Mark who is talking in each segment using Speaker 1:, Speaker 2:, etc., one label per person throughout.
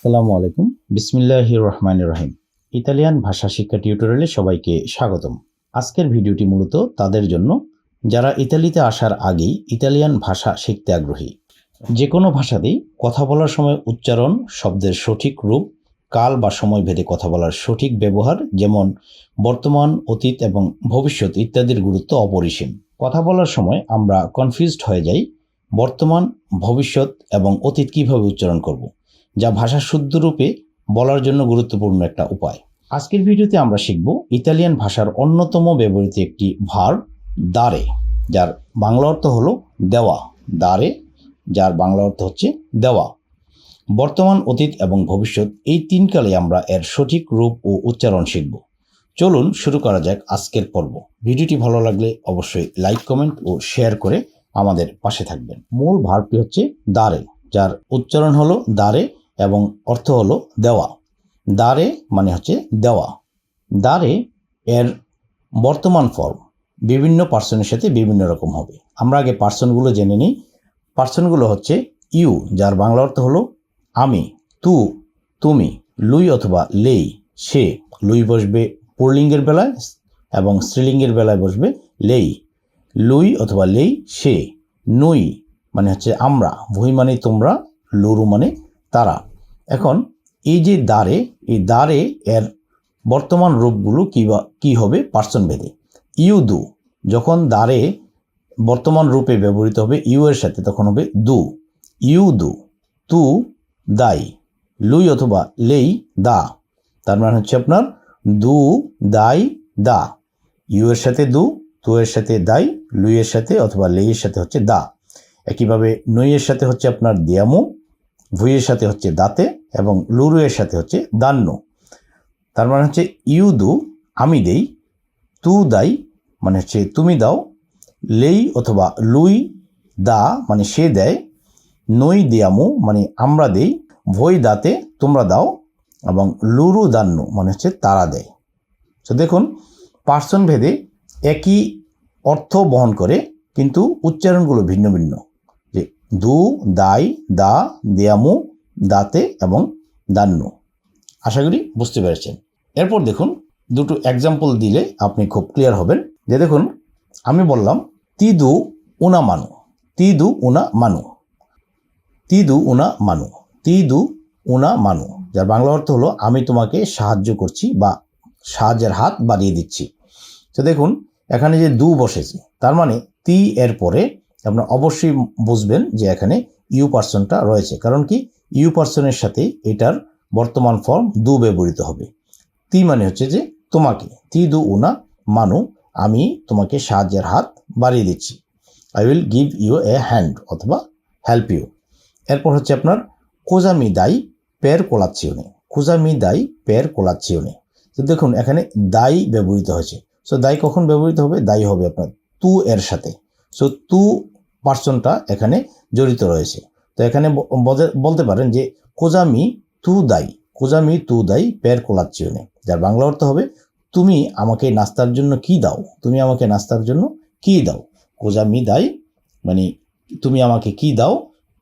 Speaker 1: আসসালামু আলাইকুম। বিসমিল্লাহির রহমানির রহিম। ইতালিয়ান ভাষা শিক্ষা টিউটোরিয়ালে সবাইকে স্বাগতম। আজকের ভিডিওটি মূলত তাদের জন্য যারা ইতালিতে আসার আগেই ইতালিয়ান ভাষা শিখতে আগ্রহী। যে কোনো ভাষাতেই কথা বলার সময় উচ্চারণ, শব্দের সঠিক রূপ, কাল বা সময় ভেদে কথা বলার সঠিক ব্যবহার, যেমন বর্তমান, অতীত এবং ভবিষ্যৎ ইত্যাদির গুরুত্ব অপরিসীম। কথা বলার সময় আমরা কনফিউজড হয়ে যাই বর্তমান, ভবিষ্যৎ এবং অতীত কিভাবে উচ্চারণ করব, যা ভাষা শুদ্ধ রূপে বলার জন্য গুরুত্বপূর্ণ একটা উপায়। আজকের ভিডিওতে আমরা শিখব ইতালিয়ান ভাষার অন্যতম ব্যবহৃত একটি ভার্ব দারে, যার বাংলা অর্থ হলো দেওয়া। দারে, যার বাংলা অর্থ হচ্ছে দেওয়া। বর্তমান, অতীত এবং ভবিষ্যৎ এই তিন কালে আমরা এর সঠিক রূপ ও উচ্চারণ শিখব। চলুন শুরু করা যাক আজকের পর্ব। ভিডিওটি ভালো লাগলে অবশ্যই লাইক, কমেন্ট ও শেয়ার করে আমাদের পাশে থাকবেন। মূল ভার্বটি হচ্ছে দারে, যার উচ্চারণ হলো দারে এবং অর্থ হলো দেওয়া। দারে মানে হচ্ছে দেওয়া। দারে এর বর্তমান ফর্ম বিভিন্ন পার্সনের সাথে বিভিন্ন রকম হবে। আমরা আগে পার্সনগুলো জেনে নিই। পার্সনগুলো হচ্ছে ইউ, যার বাংলা অর্থ হলো আমি, তু, তুমি, লুই অথবা লেই, সে। লুই বসবে পুল্লিঙ্গের বেলায় এবং স্ত্রীলিঙ্গের বেলায় বসবে লেই। লুই অথবা লেই, সে। নুই মানে হচ্ছে আমরা, ভুই মানে তোমরা, লুরু মানে তারা। এখন এই যে দারে, এই দারে এর বর্তমান রূপগুলো কি হবে পার্সন ভেদে। ইউ দু, যখন দারে বর্তমান রূপে ব্যবহৃত হবে ইউ এর সাথে, তখন হবে দু। ইউ দু, তু দাই, লুই অথবা লেই দা। তার মানে হচ্ছে আপনার দু দাই দা। ইউ এর সাথে দু, তু এর সাথে দাই, লুই এর সাথে অথবা লেই এর সাথে হচ্ছে দা। একইভাবে নই এর সাথে হচ্ছে আপনার দিয়ামু, ভুইয়ের সাথে হচ্ছে দাতে এবং লুরু এর সাথে হচ্ছে দান্ন। তার মানে হচ্ছে ইউ দু আমি দেই, তু দাই মানে হচ্ছে তুমি দাও, লেই অথবা লুই দা মানে সে দেয়, নই দিয়ামু মানে আমরা দেই, ভই দাতে তোমরা দাও এবং লুরু দান্ন মানে হচ্ছে তারা দেয়। তো দেখুন, পার্সন ভেদে একই অর্থ বহন করে, কিন্তু উচ্চারণগুলো ভিন্ন ভিন্ন। যে দু, দাই, দা, দিয়ামু, দাতে এবং দান্ন। আশা করি বুঝতে পেরেছেন। এরপর দেখুন, দুটো এক্সাম্পল দিলে আপনি খুব ক্লিয়ার হবেন। যে দেখুন, আমি বললাম তিদু উনা মানু, তিদু উনা মানু, তিদু উনা মানু, তিদু উনা মানু, যার বাংলা অর্থ হলো আমি তোমাকে সাহায্য করছি বা সাহায্যের হাত বাড়িয়ে দিচ্ছি। তো দেখুন, এখানে যে দু বসেছে, তার মানে তি এর পরে আপনার অবশ্যই বুঝবেন যে এখানে ইউ পার্সনটা রয়েছে। কারণ কি, ইউ পার্সনের সাথে এটার বর্তমান ফর্ম দু ব্যবহৃত হবে। তি মানে হচ্ছে যে তোমাকে, তি দু উনা মানু, আমি তোমাকে সাহায্যের হাত বাড়িয়ে দিচ্ছি। I will give you a hand অথবা হেল্প ইউ। এরপর হচ্ছে আপনার কোজামি দাই পের কোলাচ্ছিওনে, কোজামি দাই পের কোলাচ্ছিওনে। তো দেখুন, এখানে দাই ব্যবহৃত হয়েছে। সো দাই কখন ব্যবহৃত হবে? দাই হবে আপনার তু এর সাথে। সো তু পার্সনটা এখানে জড়িত রয়েছে। তো এখানে বলতে পারেন যে কোজামি তু দাই, কোজামি তু দাই পের কোলাচ্ছিওনে, যার বাংলা অর্থ হবে তুমি আমাকে নাস্তার জন্য কি দাও, তুমি আমাকে নাস্তার জন্য কি দাও। কোজামি দাই মানে তুমি আমাকে কি দাও,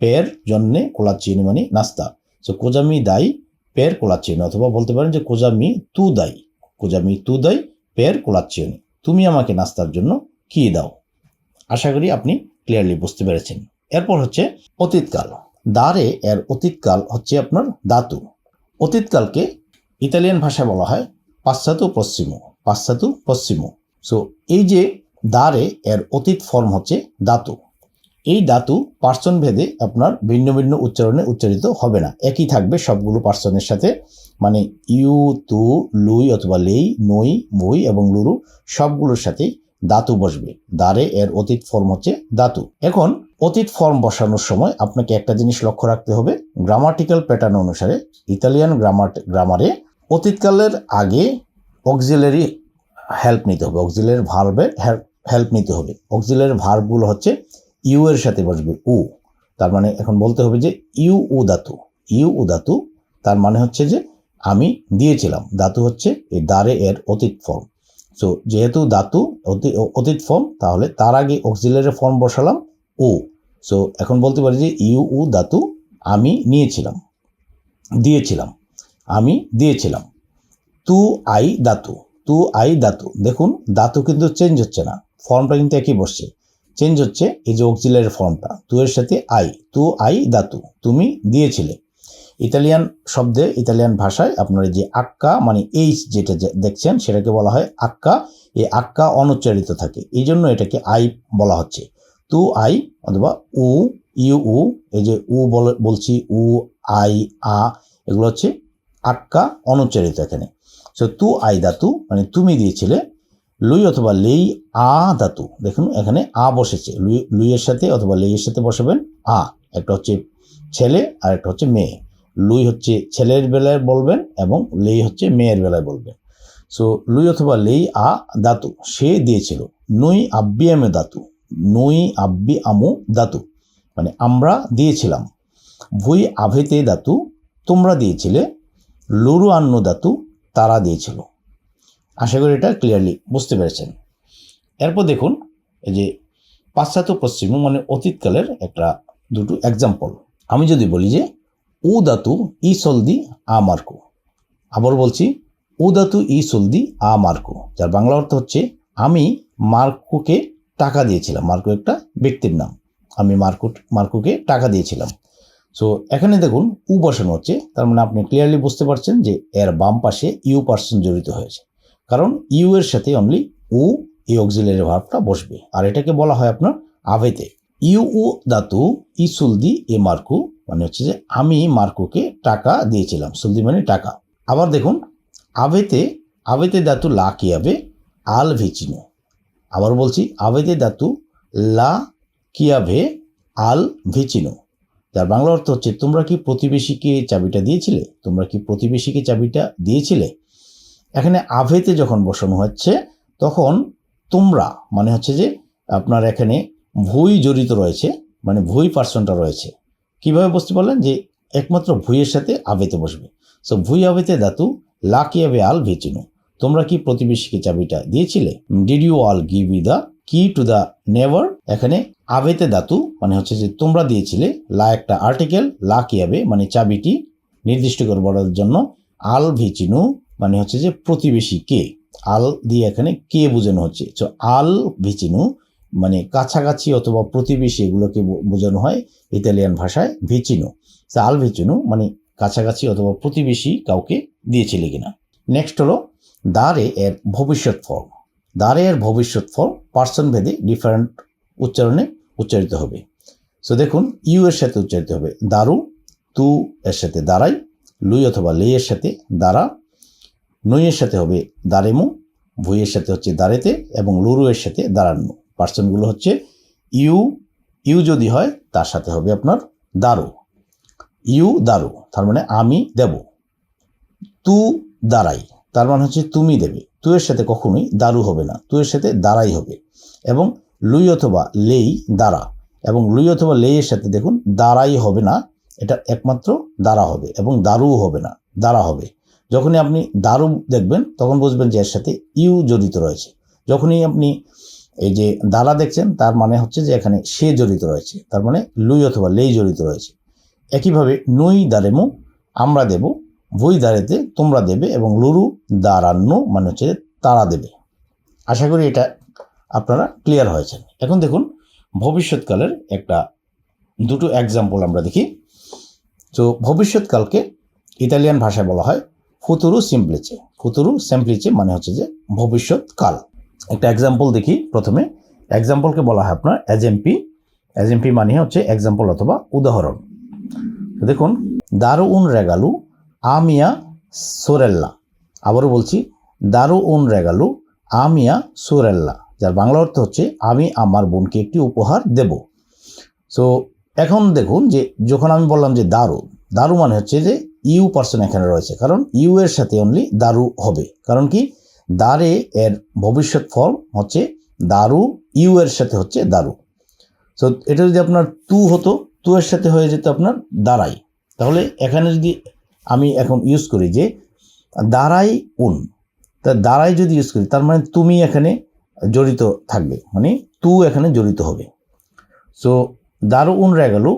Speaker 1: পের জন্যে কোলাচ্ছিওনে মানে নাস্তা। সো কোজামি দাই পের কোলাচ্ছিওনে, অথবা বলতে পারেন যে কোজামি তু দাই, কোজামি তু দাই পের কোলাচ্ছিওনে, তুমি আমাকে নাস্তার জন্য কি দাও। আশা করি আপনি ক্লিয়ারলি বুঝতে পেরেছেন। এরপর হচ্ছে অতীতকাল। দারে এর অতীতকাল হচ্ছে আপনার দাতু। অতীতকালকে ইতালিয়ান ভাষায় বলা হয় পাশ্চাতু পশ্চিমো, পাশ্চাতু পশ্চিমো। সো এই যে দারে এর অতীত ফর্ম হচ্ছে দাতু। এই দাতু পার্সন ভেদে আপনার ভিন্ন ভিন্ন উচ্চারণে উচ্চারিত হবে না, একই থাকবে সবগুলো পার্সনের সাথে। মানে ইউ, তু, লুই অথবা লেই, নই, ভুই এবং লুরু সবগুলোর সাথেই দাতু বসবে। দারে এর অতীত ফর্ম হচ্ছে দাতু। এখন অতীত ফর্ম বসানোর সময় আপনাকে একটা জিনিস লক্ষ্য রাখতে হবে। গ্রামাটিক্যাল প্যাটার্ন অনুসারে ইতালিয়ান গ্রামারে অতীতকালের আগে অক্সিলারি হেল্প নিতে হবে, অক্সিলারি ভার্বের হেল্প নিতে হবে। অক্সিলারি ভার্বগুলো হচ্ছে ইউ এর সাথে বসবে উ। তার মানে এখন বলতে হবে যে ইউ উ দাতু, ইউ উ দাতু। তার মানে হচ্ছে যে আমি দিয়েছিলাম। দাতু হচ্ছে এই দারে এর অতীত ফর্ম। সো যেহেতু দাতু অতীত ফর্ম, তাহলে তার আগে অক্সিলারি ফর্ম বসালাম উ। সো এখন বলতে পারি যে ইউ উ দাতু, আমি নিয়েছিলাম। দিয়েছিলাম, আমি দিয়েছিলাম। তু আই দাতু, তু আই দাতু, দেখুন দাতু কিন্তু চেঞ্জ হচ্ছে না, ফর্মটা কিন্তু একই বসছে, চেঞ্জ হচ্ছে এই যে অক্সিলারি ফর্মটা, তু এর সাথে আই, তু আই দাতু, তুমি দিয়েছিলে। ইতালিয়ান শব্দে, ইতালিয়ান ভাষায় আপনার যে আক্কা মানে এইচ যেটা দেখছেন সেটাকে বলা হয় আক্কা। এই আক্কা অনুচ্চারিত থাকে, এই জন্য এটাকে আই বলা হচ্ছে। তু আই অথবা উ, ইউ উ, এই যে উ বলছি, উ আই আ, এগুলো হচ্ছে আক্কা অনুচ্চারিত এখানে। সো তু আই দাতু মানে তুমি দিয়েছিলে। লুই অথবা লেই আ দাতু, দেখুন এখানে আ বসেছে, লুইয়ের সাথে অথবা লেইয়ের সাথে বসাবেন আ। একটা হচ্ছে ছেলে আর একটা হচ্ছে মেয়ে। লুই হচ্ছে ছেলের বেলায় বলবেন এবং লেই হচ্ছে মেয়ের বেলায় বলবেন। সো লুই অথবা লেই আ দাতু, সে দিয়েছিল। নুই আব্বি আমে দাতু, নুই আব্বি আমু দাতু মানে আমরা দিয়েছিলাম। ভুই আভেতে দাতু, তোমরা দিয়েছিলে। লুরু আন্নু দাতু, তারা দিয়েছিল। আশা করি এটা ক্লিয়ারলি বুঝতে পেরেছেন। এরপর দেখুন এই যে পাশ্চাত্য পশ্চিম মানে অতীতকালের একটা দুটো এক্সাম্পল। আমি যদি বলি যে উ দাতু ই সলদি আ মার্কো, আবার বলছি উ দাতু ই সলদি আ মার্কো, যার বাংলা অর্থ হচ্ছে আমি মার্কোকে টাকা দিয়েছিলাম। মার্কো একটা ব্যক্তির নাম, আমি মার্কোকে টাকা দিয়েছিলাম। সো এখানে দেখুন উ বসানো হচ্ছে, তার মানে আপনি ক্লিয়ারলি বুঝতে পারছেন যে এর বাম পাশে ইউ পার্সন জড়িত হয়েছে, কারণ ইউ এর সাথে অনলি উ এই অক্সিলারি ভার্বটা বসবে, আর এটাকে বলা হয় আপনার আভেতে। ইউ উ দাতু ই সুলদি এ মার্কু মানে হচ্ছে যে আমি মার্কোকে টাকা দিয়েছিলাম, সুলদি মানে টাকা। আবার দেখুন আভেতে, আভেতে দাতু লা কিয়াবে আল ভিচিনো, আবার বলছি আভেতে দাতু লা কিয়াবে আল ভিচিনো, যার বাংলা অর্থ হচ্ছে তোমরা কি প্রতিবেশীকে চাবিটা দিয়েছিলে, তোমরা কি প্রতিবেশীকে চাবিটা দিয়েছিলে। এখানে আভেতে যখন বসানো হচ্ছে তখন তোমরা মানে হচ্ছে যে আপনার এখানে ভুই জড়িত রয়েছে, মানে ভুই পার্সনটা রয়েছে। কিভাবে বুঝতে পারলেন যে একমাত্র ভুইয়ের সাথে আভেতে বসবে। সো ভুই আভেতে দাতু লাকি আবে আল ভেচিনো, তোমরা কি প্রতিবেশীকে চাবিটা দিয়েছিলে। Did you all give you the key to the neighbour, এখানে আভেতে দাতু মানে হচ্ছে যে তোমরা দিয়েছিলে, লা একটা আর্টিকেল, লা কি আবে মানে চাবিটি নির্দিষ্ট করবার জন্য, আল ভিচিনু মানে হচ্ছে যে প্রতিবেশী কে, আল দিয়ে এখানে কে বোঝানো হচ্ছে। তো আল ভিচিনু মানে কাছাকাছি অথবা প্রতিবেশী, এগুলোকে বোঝানো হয় ইতালিয়ান ভাষায় ভিচিনো। তো আল ভিচিনু মানে কাছাকাছি অথবা প্রতিবেশী কাউকে দিয়েছিলে কিনা। নেক্সট হলো দারে এর ভবিষ্যৎ ফর্ম। দারে এর ভবিষ্যৎ ফর্ম পার্সন ভেদে ডিফারেন্ট উচ্চারণে উচ্চারিত হবে। সো দেখুন ইউ এর সাথে উচ্চারিত হবে দারু, তু এর সাথে দাঁড়াই, লুই অথবা লে এর সাথে দাঁড়া, নই এর সাথে হবে দাঁড়েমু, ভুই এর সাথে হচ্ছে দাঁড়েতে এবং লুরু এর সাথে দাঁড়ানো। পার্সনগুলো হচ্ছে ইউ, ইউ যদি হয় তার সাথে হবে আপনার দারু, ইউ দারু তার মানে আমি দেব। তু দাঁড়াই তার মানে হচ্ছে তুমি দেবে, তু এর সাথে কখনোই দারু হবে না, তু এর সাথে দাঁড়াই হবে। এবং লুই অথবা লেই দাঁড়া, এবং লুই অথবা লেই এর সাথে দেখুন দাঁড়াই হবে না, এটা একমাত্র দাঁড়া হবে, এবং দারুও হবে না, দাঁড়া হবে। যখনই আপনি দারু দেখবেন তখন বুঝবেন যে এর সাথে ইউ জড়িত রয়েছে। যখনই আপনি এই যে দাঁড়া দেখছেন তার মানে হচ্ছে যে এখানে সে জড়িত রয়েছে, তার মানে লুই অথবা লেই জড়িত রয়েছে। একইভাবে নুই দাঁড়েমু আমরা দেব, ভুই দাঁড়েতে তোমরা দেবে, এবং লুরু দাঁড়ানো মানে হচ্ছে তারা দেবে। আশা করি এটা আপনারা ক্লিয়ার হয়েছেন। এখন দেখুন ভবিষ্যৎকালের একটা দুটো এক্সাম্পল আমরা দেখি। তো ভবিষ্যৎকালকে ইতালিয়ান ভাষায় বলা হয় ফুতুরু সিম্পলিচে। ফুতুরু সিম্পলিচে মানে হচ্ছে যে ভবিষ্যৎকাল। একটা এক্সাম্পল দেখি। প্রথমে এক্সাম্পলকে বলা হয় আপনার এজেম্পি। এজেম্পি মানে হচ্ছে এক্সাম্পল অথবা উদাহরণ। দেখুন দারু উন রেগালু আমিয়া সোরেল্লা, আবারও বলছি দারু উন রেগালু আমিয়া সোরেল্লা, যার বাংলা অর্থ হচ্ছে আমি আমার বোনকে একটি উপহার দেব। সো এখন দেখুন যে যখন আমি বললাম যে দারু, দারু মানে হচ্ছে যে ইউ পার্সন এখানে রয়েছে, কারণ ইউ এর সাথে অনলি দারু হবে। কারণ কি দারে এর ভবিষ্যৎ ফর্ম হচ্ছে দারু, ইউ এর সাথে হচ্ছে দারু। সো এটা যদি আপনার তু হতো, তু এর সাথে হয়ে যেত আপনার দাঁড়াই। তাহলে এখানে যদি আমি এখন ইউজ করি যে দাঁড়াই উন, তা দাঁড়াই যদি ইউজ করি তার মানে তুমি এখানে জড়িত থাকবে, মানে তু এখানে জড়িত হবে। সো দারু উন রেগালু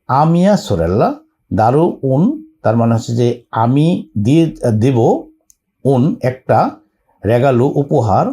Speaker 1: আমিয়া সোরেল্লা, দারু উন তার মানে হচ্ছে যে আমি দিয়ে দেব উন একটা রেগালো উপহার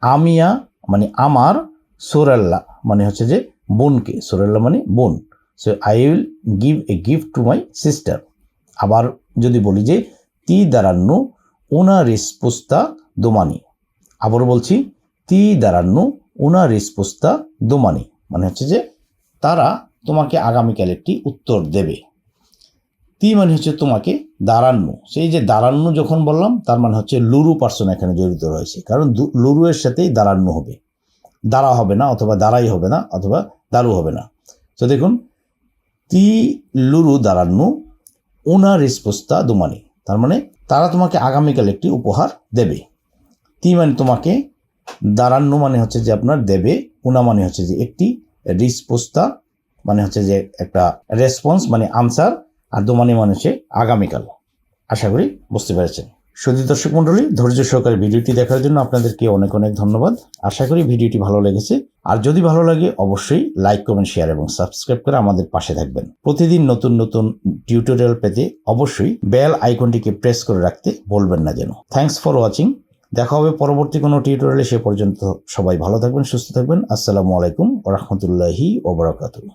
Speaker 1: আমিয়া মানে আমার সোরাল্লা মানে হচ্ছে যে বোনকে, সোরাল্লা মানে বোন। So I will give a gift to my sister. আবার যদি বলি যে তি দারান্নু una risposta domani, আবার বলছি তি দারান্নু una risposta domani মানে হচ্ছে যে তারা তোমাকে আগামীকাল একটি উত্তর দেবে। তি মানে হচ্ছে তোমাকে, দাঁড়ান্নু, সেই যে দাঁড়ান্নু যখন বললাম তার মানে হচ্ছে লুরু পার্সন এখানে জড়িত রয়েছে, কারণ লুরু এর সাথেই দাঁড়ান্নু হবে, দাঁড়া হবে না, অথবা দাঁড়াই হবে না, অথবা দাঁড়ু হবে না। তো দেখুন তি লুরু দাঁড়ান্নু una risposta domani, তার মানে তারা তোমাকে আগামীকাল একটি উপহার দেবে। তি মানে তোমাকে, দাঁড়ান্নু মানে হচ্ছে যে আপনার দেবে, উনা মানে হচ্ছে যে একটি, রিসপোস্তা মানে হচ্ছে যে একটা রেসপন্স মানে আনসার, আর দোমানি মানে হচ্ছে আগামীকাল। আশা করি বুঝতে পেরেছেন। সুধী দর্শক মণ্ডলী, ধৈর্য সহকারে ভিডিওটি দেখার জন্য আপনাদেরকে অনেক অনেক ধন্যবাদ। আশা করি ভিডিওটি ভালো লেগেছে। আর যদি ভালো লাগে অবশ্যই লাইক, কমেন্ট, শেয়ার এবং সাবস্ক্রাইব করে আমাদের পাশে থাকবেন। প্রতিদিন নতুন নতুন টিউটোরিয়াল পেতে অবশ্যই বেল আইকনটিকে প্রেস করে রাখতে বলবেন না যেন। Thanks for watching. দেখা হবে পরবর্তী কোনো টিউটোরিয়ালে। সে পর্যন্ত সবাই ভালো থাকবেন, সুস্থ থাকবেন। আসসালামু আলাইকুম ওয়া রাহমাতুল্লাহি ওয়া বারাকাতুহু।